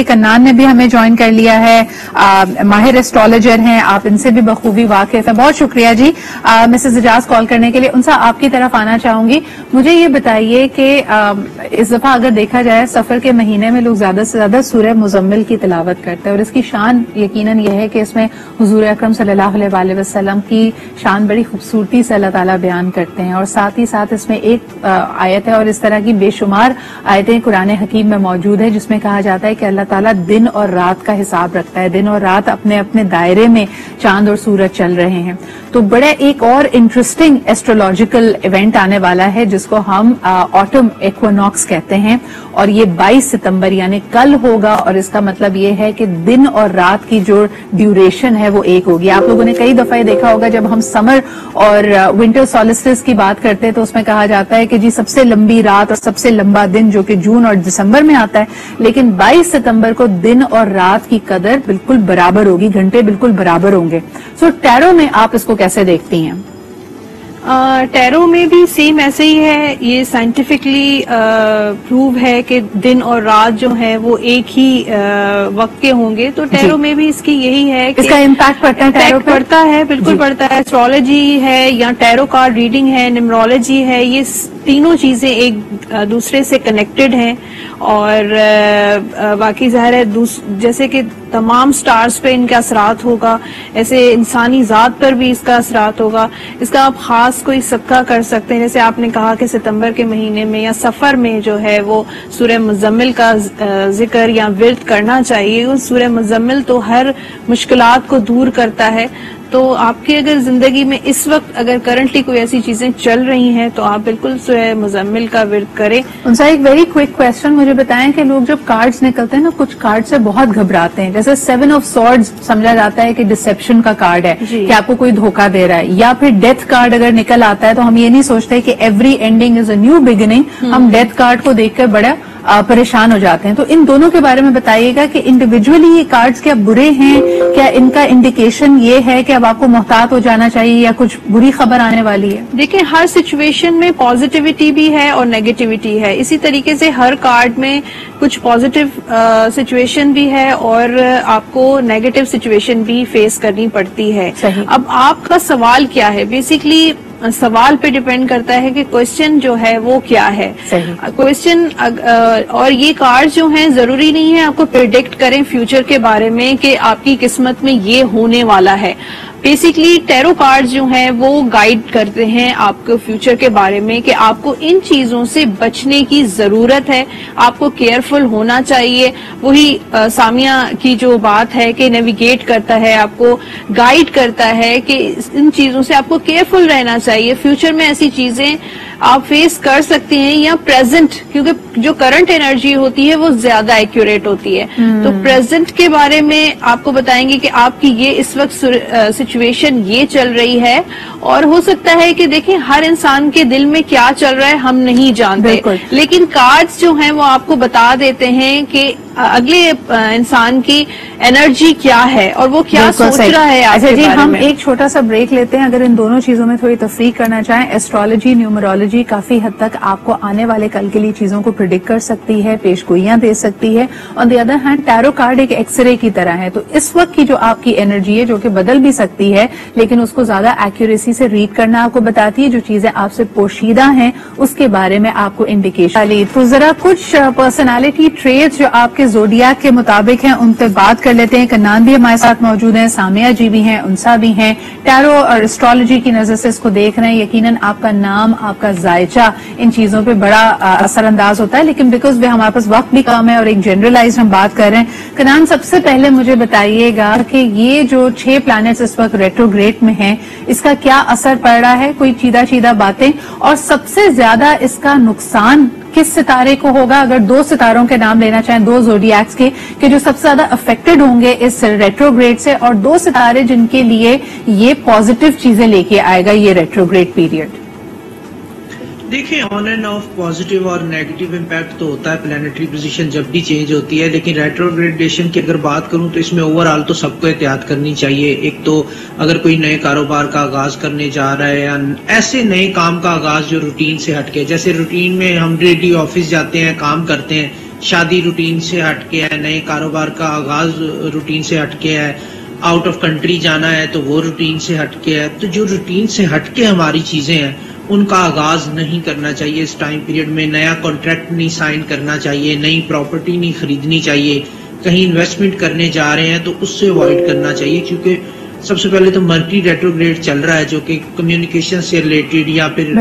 کے کنان نے بھی ہمیں جوائن کر لیا ہے, ماہر ایسٹرولوجر ہیں, آپ ان سے بھی بخوبی واقف ہیں. بہت شکریہ جی مسز اجاز کال کرنے کے لیے. ان سے آپ کی طرف آنا چاہوں گی. مجھے یہ بتائیے کہ اس دفعہ اگر دیکھا جائے سفر کے مہینے میں لوگ زیادہ سے زیادہ سورہ مزمل کی تلاوت کرتے ہیں, اور اس کی شان یقیناً یہ ہے کہ اس میں حضور اکرم صلی اللہ علیہ وسلم کی شان بڑی خوبصورتی سے اللہ تعالیٰ بیان کرتے ہیں, اور ساتھ ہی ساتھ اس میں ایک آیت ہے, اور اس طرح کی بے شمار آیتیں قرآن حکیم میں موجود ہے جس میں کہا جاتا ہے کہ اللہ تعالیٰ دن اور رات کا حساب رکھتا ہے, دن اور رات اپنے اپنے دائرے میں چاند اور سورج چل رہے ہیں. تو بڑا ایک اور انٹرسٹنگ ایسٹرولوجیکل ایونٹ آنے والا ہے جس کو ہم آٹم ایکویناکس کہتے ہیں, اور یہ 22 ستمبر یعنی کل ہوگا, اور اس کا مطلب یہ ہے کہ دن اور رات کی جو ڈیوریشن ہے وہ ایک ہوگی. آپ لوگوں نے کئی دفعہ یہ دیکھا ہوگا جب ہم سمر اور ونٹر سولسٹس کی بات کرتے ہیں تو اس میں کہا جاتا ہے کہ جی سب سے لمبی رات اور سب سے لمبا دن جو کہ جون اور دسمبر میں آتا ہے, لیکن 22 ستمبر کو دن اور رات کی قدر بالکل برابر ہوگی, گھنٹے بالکل برابر ہوں گے. سو ٹیرو میں آپ اس کو کیسے دیکھتی ہیں؟ ٹیرو میں بھی سیم ایسے ہی ہے, یہ سائنٹیفکلی پروو ہے کہ دن اور رات جو ہے وہ ایک ہی وقت کے ہوں گے. تو ٹیرو میں بھی اس کی یہی ہے کہ اس کا امپیکٹ پڑتا ہے, ٹیرو پڑتا ہے, بالکل پڑتا ہے. ایسٹرولوجی ہے یا ٹیرو کارڈ ریڈنگ ہے, نیمرولوجی ہے, یہ تینوں چیزیں ایک دوسرے سے کنیکٹڈ ہیں, اور باقی ظاہر ہے جیسے کہ تمام سٹارز پہ ان کے اثرات ہوگا, ایسے انسانی ذات پر بھی اس کا اثرات ہوگا. اس کا آپ خاص کوئی صدقہ کر سکتے ہیں, جیسے آپ نے کہا کہ ستمبر کے مہینے میں یا سفر میں جو ہے وہ سورہ مزمل کا ذکر یا ورد کرنا چاہیے. سورہ مزمل تو ہر مشکلات کو دور کرتا ہے. تو آپ کی اگر زندگی میں اس وقت اگر کرنٹلی کوئی ایسی چیزیں چل رہی ہیں تو آپ بالکل سورہ مزمل کا ورد کریں. ان سے ایک ویری کوئک کوشچن مجھے بتائیں کہ لوگ جب کارڈز نکلتے ہیں نا, کچھ کارڈ سے بہت گھبراتے ہیں, جیسے 7 آف سورڈز سمجھا جاتا ہے کہ ڈسپشن کا کارڈ ہے, کہ آپ کو کوئی دھوکہ دے رہا ہے, یا پھر ڈیتھ کارڈ اگر نکل آتا ہے تو ہم یہ نہیں سوچتے کہ every ending is a new beginning, ہم ڈیتھ کارڈ کو دیکھ کر بڑا پریشان ہو جاتے ہیں. تو ان دونوں کے بارے میں بتائیے گا کہ انڈیویجولی یہ کارڈز کیا برے ہیں, کیا ان کا انڈیکیشن یہ ہے کہ اب آپ کو محتاط ہو جانا چاہیے یا کچھ بری خبر آنے والی ہے؟ دیکھیں ہر سچویشن میں پازیٹیوٹی بھی ہے اور نیگیٹیوٹی ہے, اسی طریقے سے ہر کارڈ میں کچھ پازیٹیو سچویشن بھی ہے اور آپ کو نیگیٹو سچویشن بھی فیس کرنی پڑتی ہے. اب آپ کا سوال کیا ہے, بیسیکلی سوال پہ ڈیپینڈ کرتا ہے کہ کوشچن جو ہے وہ کیا ہے. کوشچن اور یہ کارڈ جو ہیں ضروری نہیں ہے آپ کو پریڈکٹ کریں فیوچر کے بارے میں کہ آپ کی قسمت میں یہ ہونے والا ہے. بیسیکلی ٹیرو کارڈ جو ہیں وہ گائیڈ کرتے ہیں آپ کو فیوچر کے بارے میں کہ آپ کو ان چیزوں سے بچنے کی ضرورت ہے, آپ کو کیئرفل ہونا چاہیے. وہی سامیہ کی جو بات ہے کہ نیویگیٹ کرتا ہے, آپ کو گائیڈ کرتا ہے کہ ان چیزوں سے آپ کو کیئرفل رہنا چاہیے. فیوچر میں ایسی چیزیں آپ فیس کر سکتے ہیں, یا پریزنٹ, کیونکہ جو کرنٹ انرجی ہوتی ہے وہ زیادہ ایکوریٹ ہوتی ہے. تو پریزنٹ کے بارے میں آپ کو بتائیں گے کہ آپ کی یہ اس وقت سچویشن یہ چل رہی ہے, اور ہو سکتا ہے کہ دیکھیں ہر انسان کے دل میں کیا چل رہا ہے ہم نہیں جانتے, لیکن کارڈز جو ہیں وہ آپ کو بتا دیتے ہیں کہ اگلے انسان کی انرجی کیا ہے اور وہ کیا سوچ رہا ہے. اچھا جی, ہم ایک چھوٹا سا بریک لیتے ہیں. اگر ان دونوں چیزوں میں تھوڑی تفریق کرنا چاہیں, ایسٹرولوجی نیومرولوجی کافی حد تک آپ کو آنے والے کل کے لیے چیزوں کو پریڈکٹ کر سکتی ہے, پیش گوئیاں دے سکتی ہے. On the other hand tarot card ایک ایکس رے کی طرح ہے, تو اس وقت کی جو آپ کی انرجی ہے جو کہ بدل بھی سکتی ہے, لیکن اس کو زیادہ ایکوریسی سے ریڈ کرنا آپ کو بتاتی ہے. جو چیزیں آپ سے پوشیدہ ہیں اس کے بارے میں آپ کو انڈیکیشن. تو ذرا کچھ پرسنالٹی ٹریٹس جو آپ کے زوڈیاک کے مطابق ہیں ان پہ بات کر لیتے ہیں. کنان بھی ہمارے ساتھ موجود ہیں, سامیہ جی بھی ہیں, انسا بھی ہیں. ٹیرو اور اسٹرولوجی کی نظر سے اس کو دیکھ رہے ہیں. یقیناً آپ کا نام, آپ کا ذائچہ ان چیزوں پہ بڑا اثر انداز ہوتا ہے, لیکن بیکاز ہمارے پاس وقت بھی کم ہے اور ایک جنرلائز ہم بات کر رہے ہیں. کنان, سب سے پہلے مجھے بتائیے گا کہ یہ جو 6 پلانٹس اس وقت ریٹروگریڈ میں ہیں اس کا کیا اثر پڑ رہا ہے, کوئی چیدہ باتیں, اور سب سے زیادہ اس کا نقصان کس ستارے کو ہوگا؟ اگر 2 ستاروں کے نام لینا چاہیں, 2 زوڈیاکس کے, کہ جو سب سے زیادہ افیکٹڈ ہوں گے اس ریٹروگریڈ سے, اور 2 ستارے جن کے لیے یہ پازیٹیو چیزیں لے کے آئے گا یہ ریٹروگریڈ پیریڈ. دیکھیں آن اینڈ آف پازیٹیو اور نیگیٹو امپیکٹ تو ہوتا ہے پلانیٹری پوزیشن جب بھی چینج ہوتی ہے, لیکن ریٹروگریڈیشن کی اگر بات کروں تو اس میں اوور آل تو سب کو احتیاط کرنی چاہیے. ایک تو اگر کوئی نئے کاروبار کا آغاز کرنے جا رہا ہے یا ایسے نئے کام کا آغاز جو روٹین سے ہٹ کے, جیسے روٹین میں ہم ڈیلی آفس جاتے ہیں, کام کرتے ہیں, شادی روٹین سے ہٹ کے ہے, نئے کاروبار کا آغاز روٹین سے ہٹ کے ہے, آؤٹ آف کنٹری جانا ہے تو وہ روٹین سے ہٹ کے ہے. تو جو روٹین سے ہٹ کے ہماری چیزیں ہیں ان کا آغاز نہیں کرنا چاہیے اس ٹائم پیریڈ میں. نیا کانٹریکٹ نہیں سائن کرنا چاہیے, نئی پراپرٹی نہیں خریدنی چاہیے, کہیں انویسٹمنٹ کرنے جا رہے ہیں تو اس سے اوائڈ کرنا چاہیے, کیونکہ سب سے پہلے تو مرکری ریٹروگریڈ چل رہا ہے جو کہ کمیونیکیشن سے ریلیٹڈ یا پھر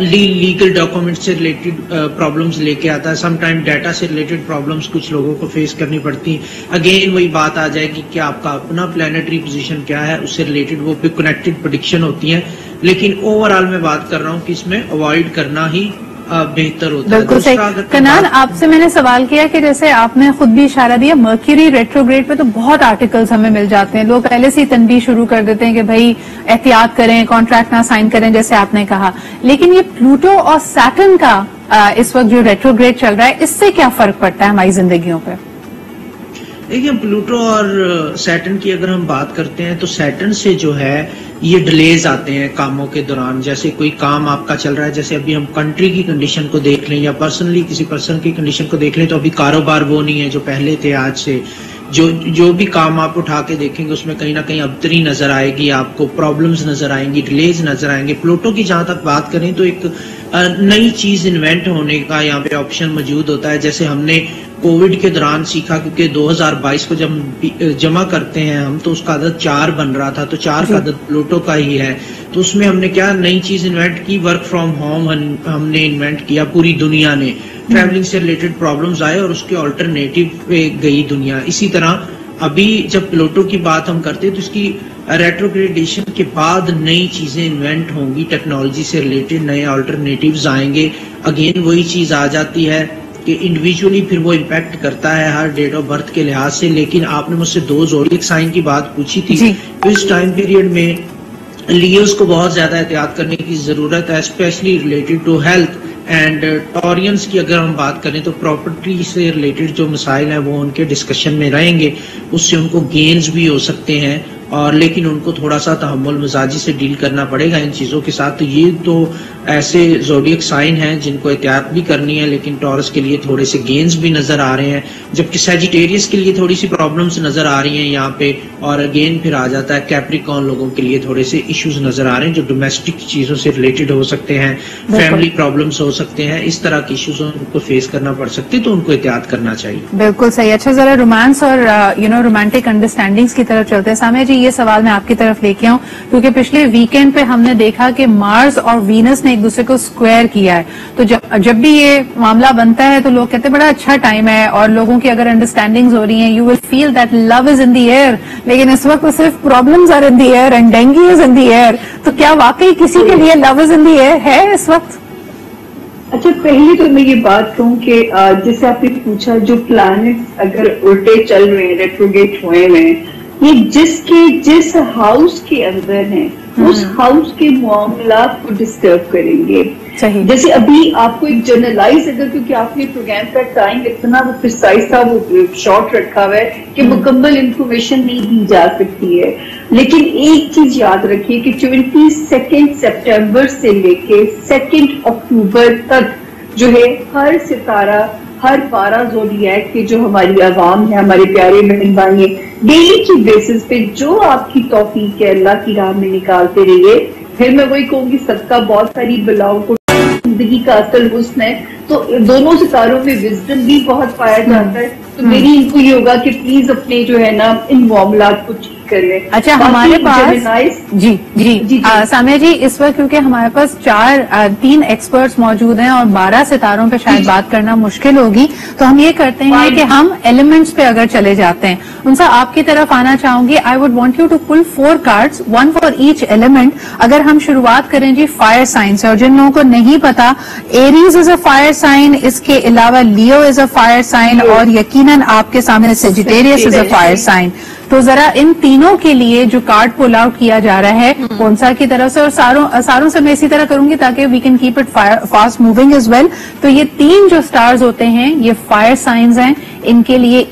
لیگل ڈاکومنٹ سے ریلیٹڈ پرابلمز لے کے آتا ہے. سم ٹائم ڈیٹا سے ریلیٹڈ پرابلمز کچھ لوگوں کو فیس کرنی پڑتی ہیں. اگین وہی بات آ جائے گی کہ آپ کا اپنا پلانیٹری پوزیشن کیا ہے, اس سے ریلیٹڈ وہ کنیکٹڈ پریڈکشن ہوتی ہیں. لیکن اوور آل میں بات کر رہا ہوں کہ اس میں اوائڈ کرنا ہی بہتر ہوتا ہے. بالکل صحیح. کنان, آپ سے میں نے سوال کیا کہ جیسے آپ نے خود بھی اشارہ دیا مرکیوری ریٹروگریڈ پہ تو بہت آرٹیکلز ہمیں مل جاتے ہیں, لوگ پہلے سے ہی تنبیہ شروع کر دیتے ہیں کہ بھائی احتیاط کریں, کانٹریکٹ نہ سائن کریں جیسے آپ نے کہا. لیکن یہ پلوٹو اور سیٹرن کا اس وقت جو ریٹروگریڈ چل رہا ہے اس سے کیا فرق پڑتا ہے ہماری زندگیوں پہ؟ دیکھیے پلوٹو اور سیٹرن کی اگر ہم بات کرتے ہیں تو سیٹرن سے جو ہے یہ ڈیلیز آتے ہیں کاموں کے دوران. جیسے کوئی کام آپ کا چل رہا ہے, جیسے ابھی ہم کنٹری کی کنڈیشن کو دیکھ لیں یا پرسنلی کسی پرسن کی کنڈیشن کو دیکھ لیں تو ابھی کاروبار وہ نہیں ہے جو پہلے تھے. آج سے جو بھی کام آپ اٹھا کے دیکھیں گے اس میں کہیں نہ کہیں ابتری نظر آئے گی, آپ کو پرابلمز نظر آئیں گی, ڈیلیز نظر آئیں گے. پلوٹو کی جہاں تک بات کریں تو ایک نئی چیز انوینٹ ہونے کا یہاں پہ آپشن موجود ہوتا ہے. جیسے ہم نے کووڈ کے دوران سیکھا, کیونکہ 2022 کو جب جمع کرتے ہیں ہم تو اس کا عدد 4 بن رہا تھا, تو 4 کا عدد پلوٹو کا ہی ہے. تو اس میں ہم نے کیا نئی چیز انوینٹ کی, ورک فرام ہوم ہم نے انوینٹ کیا. پوری دنیا نے ٹریولنگ سے ریلیٹڈ پرابلمز آئے اور اس کے آلٹرنیٹو پہ گئی دنیا. اسی طرح ابھی جب پلوٹو کی بات ہم کرتے ہیں تو اس کی ریٹروگریڈیشن کے بعد نئی چیزیں انوینٹ ہوں گی, ٹیکنالوجی سے ریلیٹڈ نئے آلٹرنیٹیوز آئیں گے. اگین وہی چیز آ جاتی ہے کہ انڈیویجولی پھر وہ امپیکٹ کرتا ہے ہر ڈیٹ آف برتھ کے لحاظ سے. لیکن آپ نے مجھ سے 2 زوڈیک سائن کی بات پوچھی تھی, تو اس ٹائم پیریڈ میں لیوز کو بہت زیادہ احتیاط کرنے کی ضرورت ہے, especially related to health. And Taureans کی اگر ہم بات کریں تو پراپرٹی سے ریلیٹڈ جو مسائل ہیں وہ ان کے ڈسکشن میں رہیں گے, اس سے ان کو گینز بھی ہو سکتے ہیں, اور لیکن ان کو تھوڑا سا تحمل مزاجی سے ڈیل کرنا پڑے گا ان چیزوں کے ساتھ. تو یہ تو ایسے زوڈیک سائن ہیں جن کو احتیاط بھی کرنی ہے, لیکن ٹورس کے لیے تھوڑے سے گینز بھی نظر آ رہے ہیں, جبکہ سیجیٹیریس کے لیے تھوڑی سی پرابلمز نظر آ رہی ہیں یہاں پہ. اور اگین پھر آ جاتا ہے کیپریکون لوگوں کے لیے تھوڑے سے ایشوز نظر آ رہے ہیں جو ڈومیسٹک چیزوں سے ریلیٹڈ ہو سکتے ہیں, فیملی پرابلمز ہو سکتے ہیں, اس طرح کی ایشوز ان کو فیس کرنا پڑ سکتے, تو ان کو احتیاط کرنا چاہیے. بالکل صحیح. اچھا, ذرا رومانس اور رومانٹک انڈرسٹینڈنگز کی طرف چلتے ہیں. سامع جی, یہ سوال میں آپ کی طرف لے کے آؤں کیونکہ پچھلے ویکینڈ پہ ہم نے دیکھا کہ مارس اور وینس نے ایک دوسرے کو اسکوائر کیا ہے. تو جب بھی یہ معاملہ بنتا ہے تو لوگ کہتے ہیں بڑا اچھا ٹائم ہے اور لوگوں کی اگر انڈرسٹینڈنگز ہو رہی ہیں, you will feel that love is in the air. لیکن اس وقت صرف problems are in the air and dengue is in the air. تو کیا واقعی کسی کے لیے لو از ان دی ایئر ہے اس وقت؟ اچھا, پہلے تو میں یہ بات کہوں کہ جیسے آپ نے پوچھا جو پلانٹ اگر الٹے چل رہے ہیں, ریٹروگریڈ ہوئے ہیں, یہ جس ہاؤس کے اندر ہیں اس ہاؤس کے معاملات کو ڈسٹرب کریں گے. جیسے ابھی آپ کو ایک جرنلائز اگر, کیونکہ آپ نے پروگرام کا ٹائم اتنا وہ پرسائز تھا, وہ شارٹ رکھا ہوا ہے کہ مکمل انفارمیشن نہیں دی جا سکتی ہے. لیکن ایک چیز یاد رکھیے کہ 22 سپٹمبر سے لے کے 2 اکتوبر تک جو ہے ہر ستارہ, ہر 12 زوڈیاک کے جو ہماری عوام ہے, ہمارے پیارے بہن بھائی ہیں, ڈیلی کی بیسس پہ جو آپ کی توفیق ہے اللہ کی راہ میں نکالتے رہیے. پھر میں وہی کہوں گی صدقہ بہت ساری بلاؤں کو زندگی کا اصل حسن ہے, تو دونوں ستاروں میں وزڈم بھی بہت پایا جاتا ہے. تو میری ان کو یہ ہوگا کہ پلیز اپنے جو ہے نا ان معاملات کو ٹھیک کر لیں. اچھا, ہمارے پاس جی سامع جی اس وقت کیونکہ ہمارے پاس 3 ایکسپرٹس موجود ہیں اور 12 ستاروں پہ شاید بات کرنا مشکل ہوگی, تو ہم یہ کرتے ہیں کہ ہم ایلیمنٹس پہ اگر چلے جاتے ہیں. ان سے آپ کی طرف آنا چاہوں گی. I would want you to pull 4 cards, 1 for each element. اگر ہم شروعات کریں جی فائر سائن سے, اور جن لوگوں کو نہیں پتا ایریز از اے فائر سائن, اس کے علاوہ لیو از اے فائر سائن, اور یقیناً آپ کے سامنے سیجیٹیریس از اے فائر سائن. تو ذرا ان تینوں کے لیے جو کارڈ پل آؤٹ کیا جا رہا ہے کونسا کی طرف سے, اور ساروں سے میں اسی طرح کروں گی تاکہ we can keep it fast moving as well. تو یہ 3 جو سٹارز ہوتے ہیں یہ فائر سائنز ہیں, ان کے لیے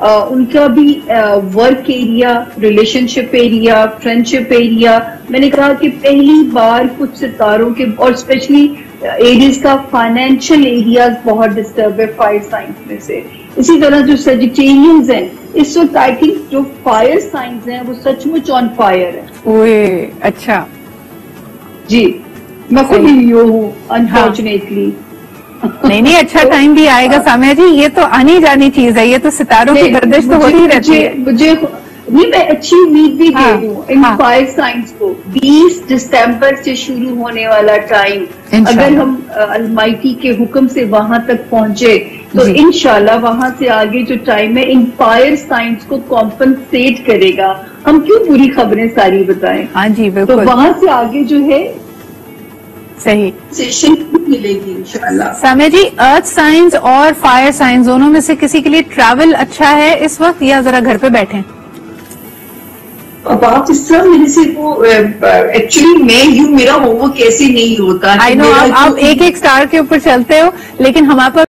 ان کا بھی ورک ایریا، ریلیشن شپ ایریا، فرینڈشپ ایریا. میں نے کہا کہ پہلی بار کچھ ستاروں کے اور اسپیشلی ایریز کا فائنینشیل ایریاز بہت ڈسٹرب ہے فائر سائنس میں سے. اسی طرح جو سیجیٹیرینز ہیں اس وقت آئی تھنک جو فائر سائنس ہیں وہ سچ مچ آن فائر ہے. اوے اچھا جی میں خود ہی ہوں انفارچونیٹلی. نہیں اچھا ٹائم بھی آئے گا سامعہ جی، یہ تو آنی جانی چیز ہے، یہ تو ستاروں کی گردش تو ہوتی رہتی ہے. مجھے نہیں، میں اچھی امید بھی دے دوں ان فائر سائنس کو. 20 دسمبر سے شروع ہونے والا ٹائم اگر ہم المائٹی کے حکم سے وہاں تک پہنچے تو انشاءاللہ وہاں سے آگے جو ٹائم ہے ان فائر سائنس کو کمپنسیٹ کرے گا. ہم کیوں بری خبریں ساری بتائیں. ہاں جی تو بالکل، وہاں سے آگے جو ہے صحیح سیشن ملے گی انشاءاللہ. سامعہ جی، ارتھ سائنس اور فائر سائنس دونوں میں سے کسی کے لیے ٹریول اچھا ہے اس وقت یا ذرا گھر پہ بیٹھیں؟ اب آپ اس طرح میرے سے وہ ایکچولی میں میرا ہوم ورک ایسے نہیں ہوتا. آئی نو آپ ایک سٹار کے اوپر چلتے ہو، لیکن ہمارے پاس